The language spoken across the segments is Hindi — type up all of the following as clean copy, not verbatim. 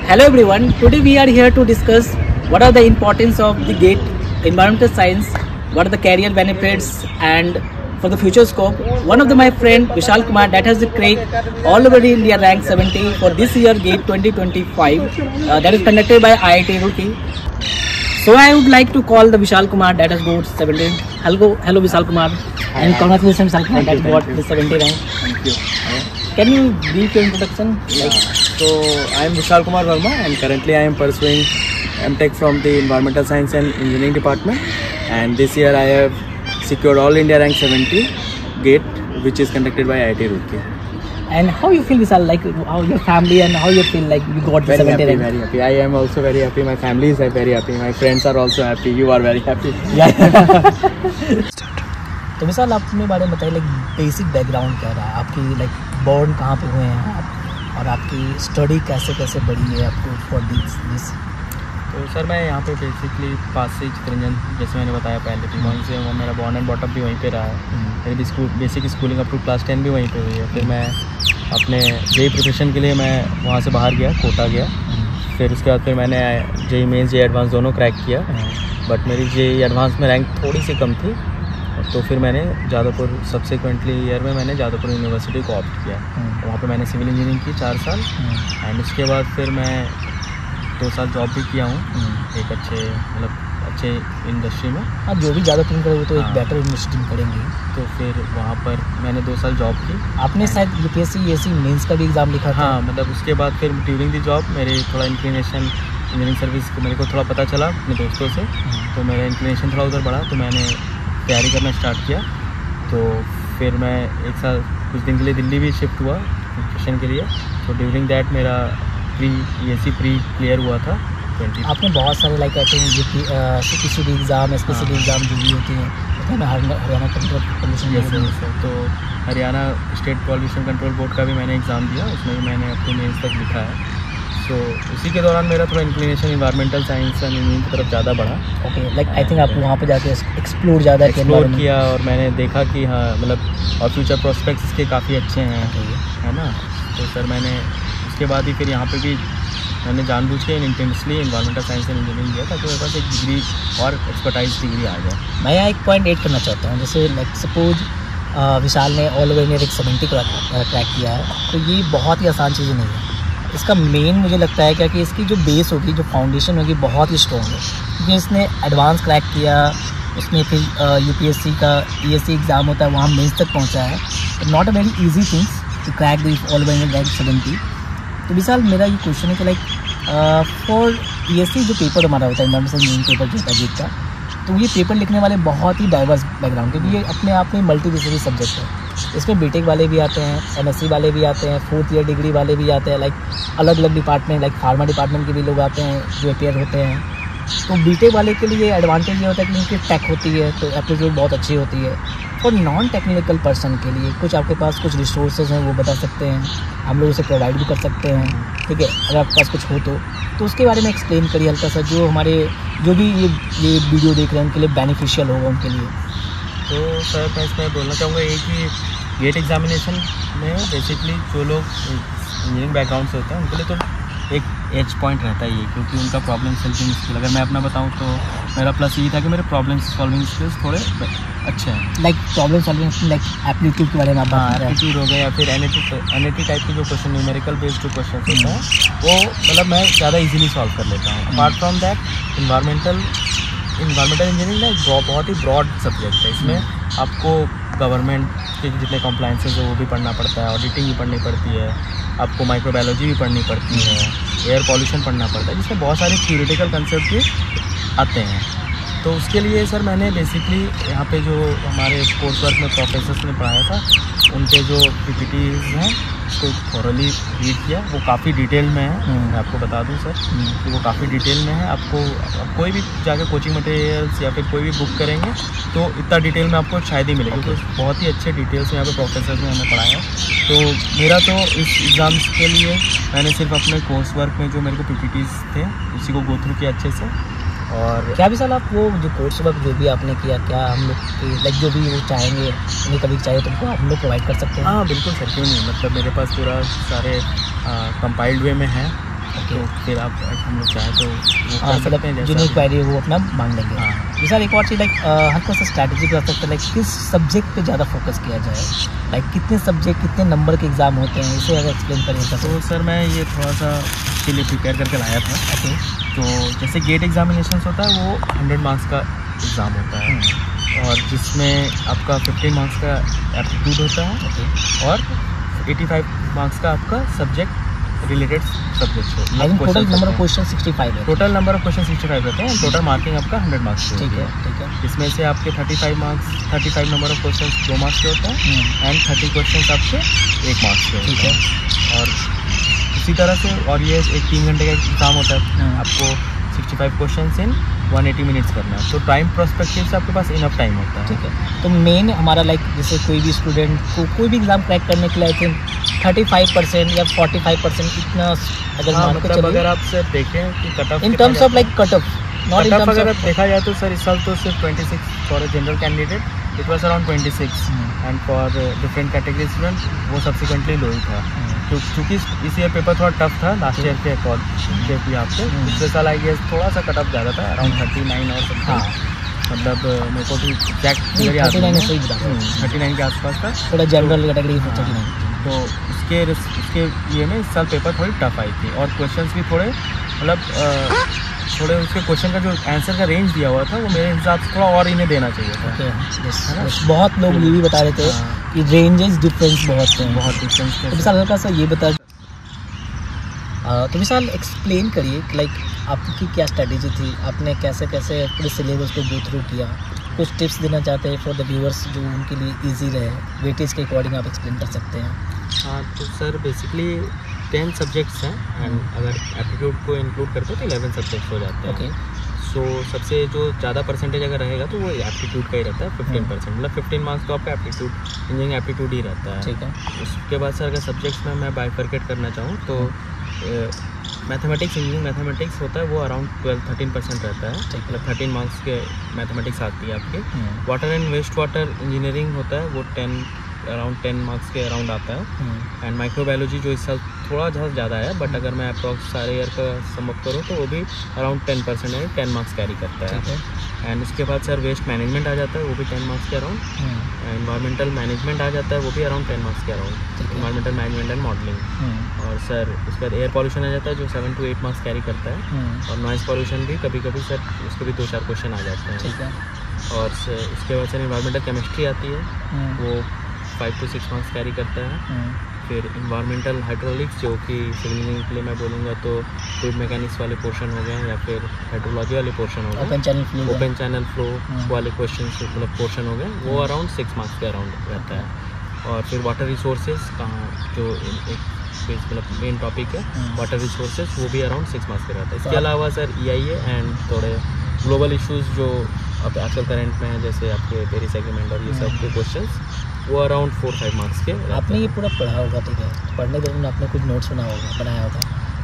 Hello everyone, today we are here to discuss what are the importance of the GATE environmental science, what are the career benefits and for the future scope. One of my friend Vishal Kumar that has cracked all over India rank 70 for this year GATE 2025 that is conducted by IIT Roorkee. So I would like to call the Vishal Kumar that has got 70. Hello Vishal Kumar and congratulations Vishal Kumar that got the 70 rank. Thank you. Can you brief your introduction? So I am Vishal Kumar Verma and currently I am pursuing MTech from the Environmental Science and Engineering Department, and this year I have secured All India rank 70 GATE, which is conducted by IIT Roorkee. And how you feel, Vishal, like how your family and how you feel like you got the 70 rank? Very happy. I am also very happy. My family is very happy. My friends are also happy. You are very happy. तो विशाल आप अपने बारे में बताइए, लाइक बेसिक बैकग्राउंड क्या रहा, आपकी लाइक बॉर्न कहाँ पे हुए हैं आप और आपकी स्टडी कैसे कैसे बढ़ी है आपको फॉर दिस। तो सर मैं यहाँ पे बेसिकली पास से चितरंजन, जैसे मैंने बताया पहले भी, वहीं से वो मेरा बॉर्न एंड बॉटअप भी वहीं पे रहा है। मेरी basic schooling up to class 10 भी वहीं पे हुई है। फिर मैं अपने जेई प्रिपरेशन के लिए मैं वहाँ से बाहर गया, कोटा गया। फिर उसके बाद फिर मैंने जेई मेंस जेई एडवांस दोनों क्रैक किया, बट मेरी जेई एडवांस में रैंक थोड़ी सी कम थी। तो फिर मैंने जादवपुर सब्सिक्वेंटली ईयर में मैंने जादवपुर यूनिवर्सिटी को ऑप्ट किया। वहाँ पे मैंने सिविल इंजीनियरिंग की 4 साल एंड उसके बाद फिर मैं 2 साल जॉब भी किया हूँ एक अच्छे इंडस्ट्री में। हाँ, जो भी ज़्यादा तुम करोगे तो एक बेटर इंडस्ट्री में करेंगे। तो फिर वहाँ पर मैंने 2 साल जॉब की। आपने शायद यूपीएससी एसी मेंस का भी एग्ज़ाम लिखा था? हाँ, मतलब उसके बाद फिर ड्यूरिंग दी जॉब मेरे थोड़ा इंक्लिनेशन इंजीनियरिंग सर्विस को मेरे को थोड़ा पता चला अपने दोस्तों से, तो मेरा इंक्लिनेशन थोड़ा उधर बढ़ा, तो मैंने तैयारी करना स्टार्ट किया। तो फिर मैं 1 साल कुछ दिन के लिए दिल्ली भी शिफ्ट हुआ प्रिपरेशन के लिए। तो ड्यूरिंग दैट मेरा प्री क्लियर हुआ था 20। आपने बहुत सारे लाइक कहते हैं सीपीसीबी एग्ज़ाम, एसपीसीबी एग्ज़ाम जो भी होती हैं, हरियाणा कंट्रोल, तो Haryana state pollution control board का भी मैंने एग्ज़ाम दिया, उसमें भी मैंने अपने मेंस तक लिखा है। तो उसी के दौरान मेरा थोड़ा inclination environmental science and engineering की तरफ ज़्यादा बढ़ा। ओके, लाइक आई थिंक आप वहाँ पे जाके एक्सप्लोर किया और मैंने देखा कि हाँ मतलब और फ्यूचर प्रोस्पेक्ट्स इसके काफ़ी अच्छे हैं, है ना। तो सर मैंने उसके बाद ही फिर यहाँ पे भी मैंने जानबूझ के intensely environmental science and engineering किया ताकि मेरे पास एक डिग्री और एक्सपर्टाइज डिग्री आ जाए। मैं यहाँ एक पॉइंट ऐड करना चाहता हूँ, जैसे लाइक सपोज विशाल ने ऑल ओवर इंडिया 70 क्रैक किया है, तो ये बहुत ही आसान चीज़ नहीं है। इसका मेन मुझे लगता है क्या कि इसकी जो बेस होगी, जो फाउंडेशन होगी, बहुत ही स्ट्रॉन्ग है, क्योंकि इसने एडवांस क्रैक किया, उसने फिर यूपीएससी का ईएससी एग्ज़ाम होता है वहाँ मेंस तक पहुँचा है। Not a very easy things to crack the all over India rank 70। तो विशाल मेरा ये क्वेश्चन है कि लाइक फॉर ईएससी जो पेपर हमारा होता है, इन्वायरमेंटल मेन पेपर जो होता है GATE का, तो ये पेपर लिखने वाले बहुत ही डाइवर्स बैकग्राउंड, क्योंकि ये अपने आप में मल्टीडिसिप्लिनरी सब्जेक्ट है। इसमें बीटेक वाले भी आते हैं, एमएससी वाले भी आते हैं, 4th ईयर डिग्री वाले भी आते हैं, लाइक अलग अलग डिपार्टमेंट, लाइक फार्मा डिपार्टमेंट के भी लोग आते हैं जो अपेयर होते हैं। तो बीटेक वाले के लिए एडवांटेज ये होता है कि उनकी टेक होती है तो एप्टीट्यूड बहुत अच्छी होती है। और नॉन टेक्निकल पर्सन के लिए कुछ आपके पास कुछ रिसोर्सेज हैं वो बता सकते हैं, हम लोग उसे प्रोवाइड भी कर सकते हैं, ठीक है, अगर आपके पास कुछ हो तो उसके बारे में एक्सप्लेन करिए हल्का सा, जो हमारे जो भी ये वीडियो देख रहे हैं उनके लिए बेनिफिशियल होगा उनके लिए। तो सर मैं इसमें बोलना चाहूँगा एक कि GATE एग्जामिनेशन में बेसिकली जो लोग इंजीनियरिंग बैकग्राउंड से होते हैं उनके लिए तो एक एज पॉइंट रहता ही है, क्योंकि उनका प्रॉब्लम सॉल्विंग स्किल, अगर मैं अपना बताऊं तो मेरा प्लस ये था कि मेरे प्रॉब्लम सॉल्विंग स्किल्स थोड़े अच्छे हैं। Like problem solving like aptitude के बारे में आप बात कर रहे हैं। एप्टीट्यूड हो गया या फिर एनएटी टाइप के जो क्वेश्चन न्यूमेरिकल बेस्ड जो क्वेश्चन होते हैं वो मतलब मैं ज़्यादा इजीली सॉल्व कर लेता हूँ। Apart from that environmental engineering ना एक बहुत ही ब्रॉड सब्जेक्ट है। इसमें आपको गवर्नमेंट के जितने कॉम्प्लाइंसेज है वो भी पढ़ना पड़ता है, ऑडिटिंग भी पढ़नी पड़ती है, आपको माइक्रोबायोलॉजी भी पढ़नी पड़ती है, एयर पॉल्यूशन पढ़ना पड़ता है, जिसमें बहुत सारे थ्योरेटिकल कंसेप्ट भी आते हैं। तो उसके लिए सर मैंने बेसिकली यहाँ पे जो हमारे कोर्स वर्क में प्रोफेसर्स ने पढ़ाया था उनके जो PPTs हैं उसको थोरली रीड किया। वो काफ़ी डिटेल में है, मैं आपको बता दूं सर कि वो काफ़ी डिटेल में है। आपको कोई भी जाकर कोचिंग मटेरियल्स या फिर कोई भी बुक करेंगे तो इतना डिटेल में आपको शायद ही मिलेगा, क्योंकि बहुत ही अच्छे डिटेल्स यहाँ पे प्रोफेसर्स ने हमें पढ़ाया है। तो मेरा तो इस एग्ज़ाम्स के लिए मैंने सिर्फ अपने कोर्स वर्क में जो मेरे को PPTs थे उसी को गो थ्रू किया अच्छे से। और क्या भी सर आप वो जो कोर्स वर्क जो भी आपने किया, क्या हम लोग लाइक जो भी वो चाहेंगे उन्हें कभी चाहिए तो उनको हम लोग प्रोवाइड कर सकते हैं? हाँ बिल्कुल सर, क्यों नहीं, मतलब मेरे पास पूरा सारे कंपाइल्ड वे में है। ओके, तो फिर आप हम लोग चाहें तो वो कर मतलब सकते हैं जो जैसा क्वेरी है वो अपना मांग लेंगे। हाँ। जी सर, एक और चीज़ लाइक हर कौन सा स्ट्रैटेजी बता सकते हैं, लाइक किस सब्जेक्ट पे ज़्यादा फोकस किया जाए, लाइक कितने सब्जेक्ट कितने नंबर के एग्ज़ाम होते हैं, इसे अगर एक्सप्लेन करिए सर। तो सर मैं ये थोड़ा सा इसके लिए प्रिपेयर करके लाया था। ओके, तो जैसे गेट एग्जामिनेशन होता है वो 100 मार्क्स का एग्ज़ाम होता है और जिसमें आपका 15 मार्क्स का एप्टीट्यूड होता है ओके, और 85 मार्क्स का आपका subject related subject I think total number of है। क्वेश्चन 65 है। टोटल नंबर ऑफ क्वेश्चन 65 रहते हैं। टोटल मार्किंग आपका 100 मार्क्स की ठीक होती है, है। ठीक है। इसमें से आपके 35 नंबर ऑफ क्वेश्चन 2 मार्क्स के होते हैं एंड 30 क्वेश्चन आपके 1 मार्क्स के ठीक होते है। हैं। और इसी तरह से और ये एक 3 घंटे का एग्ज़ाम होता है। आपको 65 क्वेश्चन इन 180 मिनट्स करना है। तो टाइम प्रोस्पेक्टिव से आपके पास इनफ टाइम होता है। ठीक है, तो मेन हमारा लाइक जैसे कोई भी स्टूडेंट को कोई भी एग्ज़ाम क्रैक करने के लिए आई थिंक 35% या 45% इतना अगर हाँ, मान के मतलब चलिए अगर आप से देखें कि cut off in terms of like cut off, not in terms अगर ऑफ देखा जाए तो सर इस साल तो सिर्फ 26 for a general candidate it was around 26 and for different category student वो सब्सिक्वेंटली लो ही था। क्योंकि इस ईयर पेपर थोड़ा टफ था लास्ट ईयर के अकॉर्डिंग के यहाँ पे। पिछले साल आई गेस थोड़ा सा कट ऑफ ज़्यादा था अराउंड 39 और सब। हाँ, मतलब मेरे को भी एग्जैक्ट 39 के आसपास था। थोड़ा जनरल कैटेगरी हाँ। 39। तो इसके ये में इस साल पेपर थोड़ी टफ आई थी और क्वेश्चंस भी थोड़े मतलब थोड़े उसके क्वेश्चन का जो आंसर का रेंज दिया हुआ था वो मेरे हिसाब से थोड़ा और इन्हें देना चाहिए था। ओके, है ना? बहुत लोग ये भी बता रहे थे हाँ। कि रेंजेस डिफरेंस बहुत हैं। बहुत डिफरेंस तो विशाल हल्का सा ये बता, तो विशाल एक्सप्लेन करिए कि लाइक आपकी क्या स्ट्रेटेजी थी, आपने कैसे कैसे पूरे सिलेबस को गो थ्रू किया, कुछ टिप्स देना चाहते हैं फॉर द व्यूअर्स जो उनके लिए इजी रहे, वेटेज के अकॉर्डिंग आप एक्सप्लेन कर सकते हैं। हाँ, तो सर बेसिकली 10 सब्जेक्ट्स हैं एंड अगर एप्टीट्यूड को इंक्लूड करते हैं तो 11 सब्जेक्ट्स हो जाते हैं। ओके, सो सबसे जो ज़्यादा परसेंटेज अगर रहेगा तो वो एप्टीट्यूड का ही रहता है 15%। मतलब 15 मार्क्स तो आपका एप्टीट्यूड इंजीनियरिंग एप्टीट्यूड ही रहता है। ठीक है। उसके बाद सर अगर सब्जेक्ट्स में मैं बाइफरकेट करना चाहूँ तो मैथमेटिक्स इंजीनियरिंग मैथमेटिक्स होता है वो अराउंड 12-13% रहता है। मतलब 13 मार्क्स के मैथमेटिक्स आती है आपकी। Water and waste water engineering होता है वो अराउंड 10 मार्क्स के अराउंड आता है। एंड माइक्रोबायोलॉजी जो इस साल थोड़ा ज़्यादा है बट अगर मैं अप्रॉक्स सारे ईयर का सम अप करूँ तो वो भी अराउंड 10% है, 10 मार्क्स कैरी करता है। एंड उसके बाद सर वेस्ट मैनेजमेंट आ जाता है वो भी 10 मार्क्स के अराउंड। एनवायरमेंटल मैनेजमेंट आ जाता है वो भी अराउंड 10 मार्क्स के around, environmental management and modelling. और सर उसके बाद एयर पॉल्यूशन आ जाता है जो 7 to 8 मार्क्स कैरी करता है। और नॉइज़ पॉल्यूशन भी कभी कभी सर उसके भी 2-4 क्वेश्चन आ जाते हैं। और सर उसके बाद सर एनवायरमेंटल केमिस्ट्री आती है वो 5 to 6 मार्क्स कैरी करता है। फिर इन्वायरमेंटल हाइड्रोलिक्स जो कि सिविल इंजीनियरिंग के लिए मैं बोलूँगा तो फ्लूइड मैकेनिक्स वाले पोर्शन हो गए या फिर हाइड्रोलॉजी वाले पोर्शन हो गए, ओपन चैनल फ्लो वाले क्वेश्चन मतलब पोर्शन हो गए वो अराउंड 6 मार्क्स के अराउंड रहता है। और फिर वाटर रिसोर्सेज कहाँ जो एक मतलब मेन टॉपिक है वाटर रिसोर्सेज वो भी अराउंड 6 मार्क्स के रहता है। इसके अलावा सर EIA एंड थोड़े ग्लोबल इशूज़ जो अब आजकल करंट में है जैसे आपके पेरिस एग्रीमेंट और ये सब के क्वेश्चंस वो अराउंड 4-5 मार्क्स के। आपने ये पूरा पढ़ा होगा, ठीक है, पढ़ने के दौरान आपने कुछ नोट्स बनाया होगा,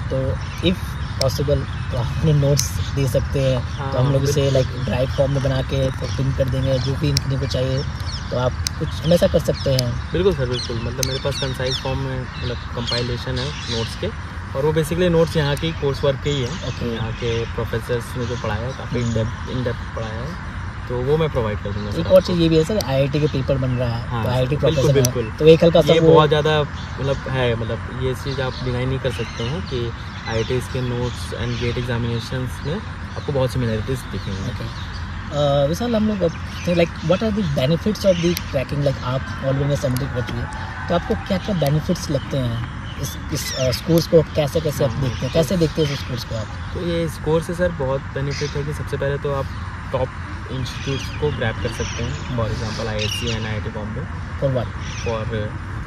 तो इफ़ पॉसिबल तो आपने नोट्स दे सकते हैं। हाँ, तो हम लोग इसे लाइक ड्राइव फॉर्म में बना के प्रिंट कर देंगे, जो भी इनके को चाहिए तो आप कुछ हमेशा कर सकते हैं। बिल्कुल सर, बिल्कुल। मतलब मेरे पास कंसाइज फॉर्म में मतलब कंपाइलेशन है नोट्स के और वो बेसिकली नोट्स यहाँ की कोर्स वर्क के ही है। यहाँ के प्रोफेसर्स ने जो पढ़ाया है काफ़ी इन डेप्थ पढ़ाया है तो वो मैं प्रोवाइड कर दूँगा। एक और चीज़ ये भी है सर, IIT के पेपर बन रहा है। हाँ, तो IIT बिल्कुल बिल्कुल तो एक हल्का सा ये बहुत ज़्यादा मतलब है, मतलब ये चीज़ आप डिनाई नहीं कर सकते हैं कि IITs के नोट्स एंड गेट एग्जामिनेशंस में आपको बहुत सिमिलरिटीज दिखेंगे। विशाल हम लोग अब like what are the benefits of the cracking, like आप ऑलरेडी सबमिट कर चुके हैं तो आपको क्या क्या बेनिफिट्स लगते हैं इस कोर्स को, कैसे कैसे आप देखते हैं, कैसे देखते हैं इस कोर्स को आप? तो ये इस कोर्स से सर बहुत बेनिफिट है कि सबसे पहले तो आप टॉप इंस्टीट्यूट्स को ग्रैब कर सकते हैं। For example IISc and IIT Bombay for what?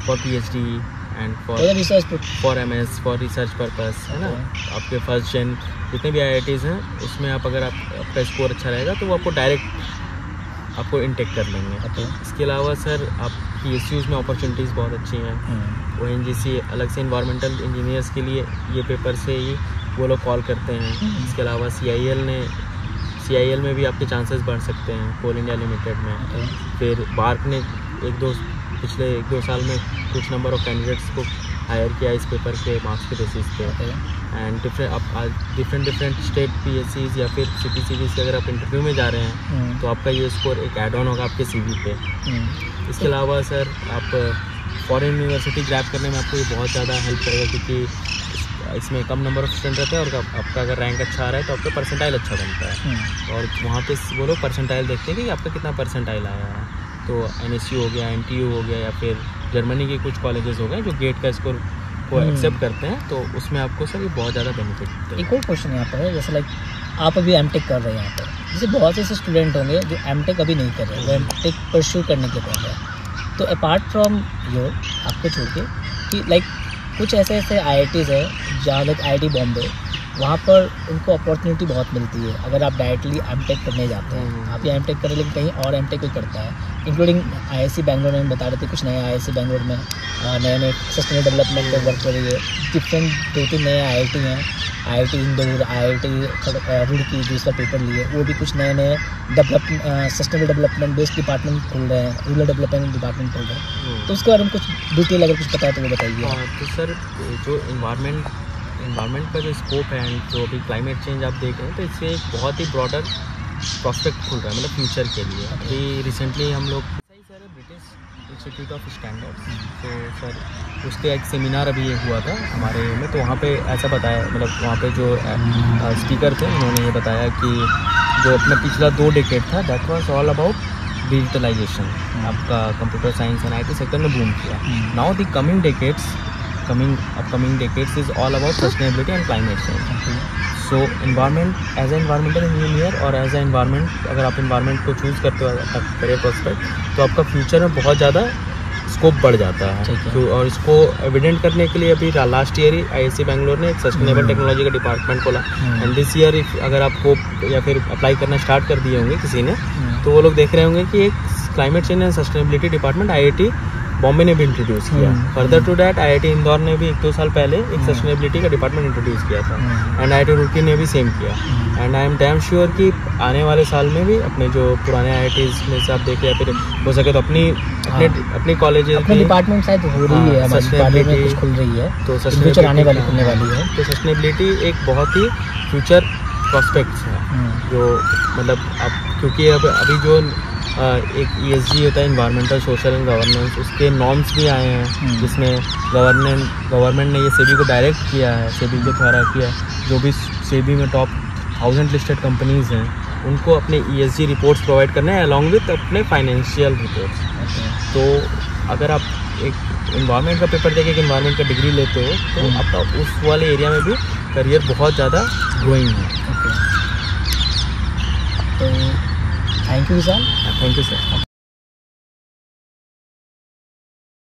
For PhD and for MS for research purpose, है ना। आपके फर्स्ट जेन जितने भी IITs हैं उसमें आप अगर आपका स्कोर अच्छा रहेगा तो वो आपको डायरेक्ट आपको इंटेक कर लेंगे। इसके अलावा सर आप PSUs में अपॉर्चुनिटीज़ बहुत अच्छी हैं। ONGC अलग से इन्वायरमेंटल इंजीनियर्स के लिए ये पेपर से ही वो लोग कॉल करते हैं। इसके अलावा CIL में भी आपके चांसेस बढ़ सकते हैं, कोल इंडिया लिमिटेड में। फिर बार्क ने पिछले 1-2 साल में कुछ नंबर ऑफ कैंडिडेट्स को हायर किया इस पेपर के मार्क्स के बेसिस पे। एंड डिफरेंट स्टेट PSCs या फिर CPCBs के अगर आप इंटरव्यू में जा रहे हैं तो आपका ये स्कोर एक ऐड ऑन होगा आपके CV पे। इसके अलावा सर आप फॉरेन यूनिवर्सिटी ग्रैब करने में आपको ये बहुत ज़्यादा हेल्प करेगा, क्योंकि इसमें कम नंबर ऑफ स्टूडेंट रहते हैं और आपका अगर रैंक अच्छा आ रहा है तो आपका परसेंटाइल अच्छा बनता है। और वहाँ पे वो लोग परसेंटाइल देखते हैं कि आपका कितना परसेंटाइल आया है। तो NSU हो गया, NTU हो गया, या फिर जर्मनी के कुछ कॉलेजेस हो गए जो गेट का स्कोर को एक्सेप्ट करते हैं, तो उसमें आपको सर ये बहुत ज़्यादा बेनिफिट देता है। एक और क्वेश्चन यहाँ पर है, जैसे लाइक आप अभी M.Tech कर रहे हैं यहाँ पर, जैसे बहुत से ऐसे स्टूडेंट होंगे जो M.Tech अभी नहीं कर रहे, वो M.Tech परस्यू करने के पड़ रहे हैं। तो अपार्ट फ्रॉम योर आपको छोड़ के कि लाइक कुछ ऐसे IITs है जहाँ लाइक IIT बॉम्बे, वहाँ पर उनको अपॉर्चुनिटी बहुत मिलती है अगर आप डायरेक्टली M.Tech करने जाते हैं। आप ये M.Tech कर रहे हैं लेकिन कहीं और M.Tech कोई करता है, इंक्लूडिंग IISc बैंगलोर में बता रहे थे कुछ नए IISc बैंगलोर में नए सस्टेनेबल डेवलपमेंट पर वर्क कर रही है। डिफरेंट 2-3 नए IIT हैं, IIT इंदौर, IIT रुड़की जो इसका पेपर लिए, वो भी कुछ नए सस्टेनेबल डेवलपमेंट बेस्ड डिपार्टमेंट खोल रहे हैं, रूरल डेवलपमेंट डिपार्टमेंट खोल रहे हैं। तो उसके बारे में कुछ डिटेल अगर कुछ पता है तो वो बताइए। तो सर जो इन्वायरमेंट का जो स्कोप है एंड जो अभी क्लाइमेट चेंज आप देख रहे हैं, तो इससे एक बहुत ही ब्रॉडर प्रॉस्पेक्ट खुल रहा है, मतलब फ्यूचर के लिए। अभी रिसेंटली हम लोग sir British institute of standards, तो सर उसके एक सेमिनार अभी ये हुआ था हमारे में, तो वहाँ पे ऐसा बताया, मतलब वहाँ पे जो स्पीकर थे उन्होंने ये बताया कि जो अपना पिछला 2 डेकेड था that was all about digitalization, आपका computer science and IT sector में बूम किया। Now the upcoming decades is all about sustainability and climate change. So environment, as an environmental engineer और as an environment, अगर आप environment को चूज़ करते हो करियर प्रोस्पेक्ट, तो आपका फ्यूचर में बहुत ज़्यादा स्कोप बढ़ जाता है। तो और इसको एविडेंट करने के लिए अभी लास्ट ईयर ही IISc बैंगलोर ने एक सस्टेनेबल टेक्नोलॉजी का डिपार्टमेंट खोला, एंड दिस ईयर अगर आप होप या फिर अप्लाई करना स्टार्ट कर दिए होंगे किसी ने, तो वो लोग देख रहे होंगे कि एक climate change and sustainability department IIT Bombay ने भी इंट्रोड्यूस किया। Further to that IIT Indore ने भी 1-2 साल पहले एक सस्टेनेबिलिटी का डिपार्टमेंट इंट्रोड्यूस किया था, एंड IIT रुड़की ने भी सेम किया। And I am damn sure कि आने वाले साल में भी अपने जो पुराने IITs में से आप देखें या फिर हो सके तो अपनी कॉलेजेस अपने डिपार्टमेंट शायद हो रही है, सस्टेनेबिलिटी कुछ खुल रही है, तो फ्यूचर आने वाली खुलने वाली है। तो सस्टेनेबिलिटी एक बहुत ही फ्यूचर प्रॉस्पेक्ट्स है जो मतलब आप, क्योंकि अभी जो एक ESG होता है, इन्वायरमेंटल सोशल एंड गवर्नेंस, उसके नॉर्म्स भी आए हैं जिसमें गवर्नमेंट ने ये सेबी को डायरेक्ट किया है, सेबी के द्वारा किया, जो भी सेबी में टॉप 1000 लिस्टेड कंपनीज़ हैं उनको अपने ESG रिपोर्ट्स प्रोवाइड करने हैं अलॉन्ग विथ अपने फाइनेंशियल रिपोर्ट्स। तो अगर आप एक इन्वायरमेंट का पेपर देके एक इन्वायरमेंट का डिग्री लेते हो तो आपका उस वाले एरिया में भी करियर बहुत ज़्यादा ग्रोइंग है। तो thank you Vishal. Thank you sir.